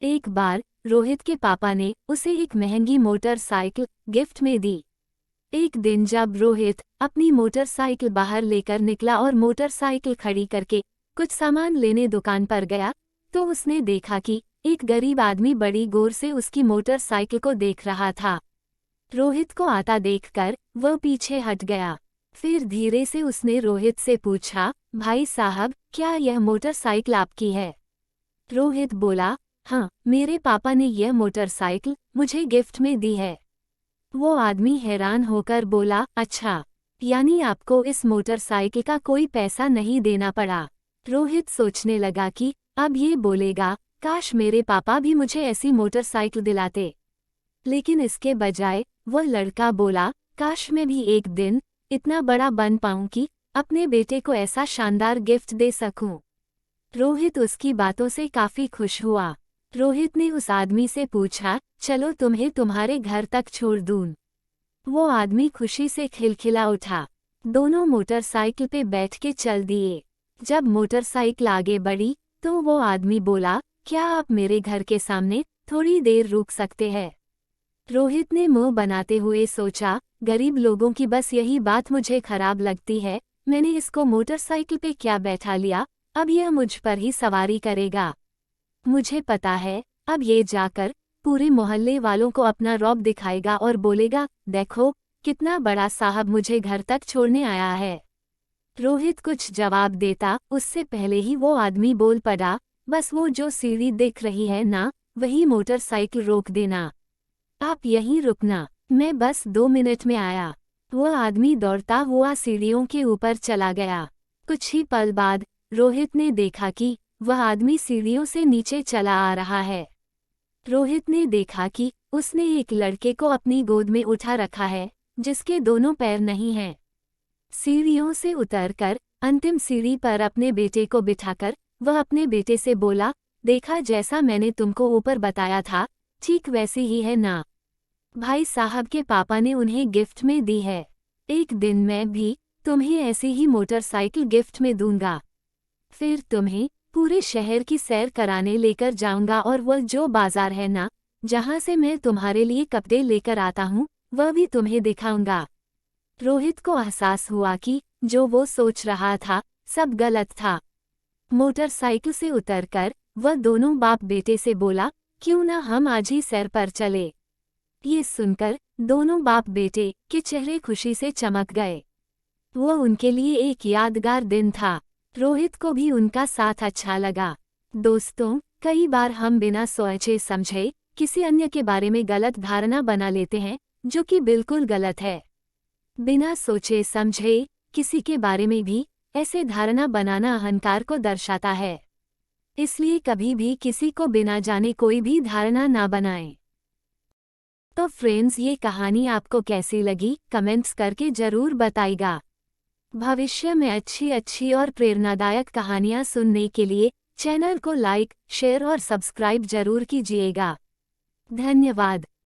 एक बार रोहित के पापा ने उसे एक महंगी मोटरसाइकिल गिफ्ट में दी। एक दिन जब रोहित अपनी मोटरसाइकिल बाहर लेकर निकला और मोटरसाइकिल खड़ी करके कुछ सामान लेने दुकान पर गया, तो उसने देखा कि एक गरीब आदमी बड़ी गौर से उसकी मोटरसाइकिल को देख रहा था। रोहित को आता देखकर वह पीछे हट गया। फिर धीरे से उसने रोहित से पूछा, भाई साहब, क्या यह मोटरसाइकिल आपकी है? रोहित बोला, हाँ, मेरे पापा ने यह मोटरसाइकिल मुझे गिफ्ट में दी है। वो आदमी हैरान होकर बोला, अच्छा, यानी आपको इस मोटरसाइकिल का कोई पैसा नहीं देना पड़ा। रोहित सोचने लगा कि अब ये बोलेगा, काश मेरे पापा भी मुझे ऐसी मोटरसाइकिल दिलाते। लेकिन इसके बजाय वह लड़का बोला, काश मैं भी एक दिन इतना बड़ा बन पाऊं कि अपने बेटे को ऐसा शानदार गिफ्ट दे सकूं। रोहित उसकी बातों से काफी खुश हुआ। रोहित ने उस आदमी से पूछा, चलो तुम्हें तुम्हारे घर तक छोड़ दूं। वो आदमी खुशी से खिलखिला उठा। दोनों मोटरसाइकिल पे बैठ के चल दिए। जब मोटरसाइकिल आगे बढ़ी तो वो आदमी बोला, क्या आप मेरे घर के सामने थोड़ी देर रुक सकते हैं? रोहित ने मुंह बनाते हुए सोचा, गरीब लोगों की बस यही बात मुझे खराब लगती है। मैंने इसको मोटरसाइकिल पे क्या बैठा लिया, अब यह मुझ पर ही सवारी करेगा। मुझे पता है, अब ये जाकर पूरे मोहल्ले वालों को अपना रौब दिखाएगा और बोलेगा, देखो कितना बड़ा साहब मुझे घर तक छोड़ने आया है। रोहित कुछ जवाब देता उससे पहले ही वो आदमी बोल पड़ा, बस वो जो सीढ़ी दिख रही है ना, वही मोटरसाइकिल रोक देना। आप यहीं रुकना, मैं बस 2 मिनट में आया। वह आदमी दौड़ता हुआ सीढ़ियों के ऊपर चला गया। कुछ ही पल बाद रोहित ने देखा कि वह आदमी सीढ़ियों से नीचे चला आ रहा है। रोहित ने देखा कि उसने एक लड़के को अपनी गोद में उठा रखा है, जिसके दोनों पैर नहीं हैं। सीढ़ियों से उतरकर अंतिम सीढ़ी पर अपने बेटे को बिठाकर वह अपने बेटे से बोला, देखा जैसा मैंने तुमको ऊपर बताया था, ठीक वैसी ही है ना? भाई साहब के पापा ने उन्हें गिफ्ट में दी है। एक दिन मैं भी तुम्हें ऐसी ही मोटरसाइकिल गिफ्ट में दूंगा। फिर तुम्हें पूरे शहर की सैर कराने लेकर जाऊंगा और वह जो बाजार है ना, जहां से मैं तुम्हारे लिए कपड़े लेकर आता हूं, वह भी तुम्हें दिखाऊंगा। रोहित को एहसास हुआ कि जो वो सोच रहा था सब गलत था। मोटरसाइकिल से उतरकर वह दोनों बाप बेटे से बोला, क्यों ना हम आज ही सैर पर चले। ये सुनकर दोनों बाप बेटे के चेहरे खुशी से चमक गए। वह उनके लिए एक यादगार दिन था। रोहित को भी उनका साथ अच्छा लगा। दोस्तों, कई बार हम बिना सोचे समझे किसी अन्य के बारे में गलत धारणा बना लेते हैं, जो कि बिल्कुल गलत है। बिना सोचे समझे किसी के बारे में भी ऐसे धारणा बनाना अहंकार को दर्शाता है। इसलिए कभी भी किसी को बिना जाने कोई भी धारणा ना बनाएं। तो फ्रेंड्स, ये कहानी आपको कैसी लगी कमेंट्स करके जरूर बताइएगा। भविष्य में अच्छी और प्रेरणादायक कहानियाँ सुनने के लिए चैनल को लाइक, शेयर और सब्सक्राइब जरूर कीजिएगा। धन्यवाद।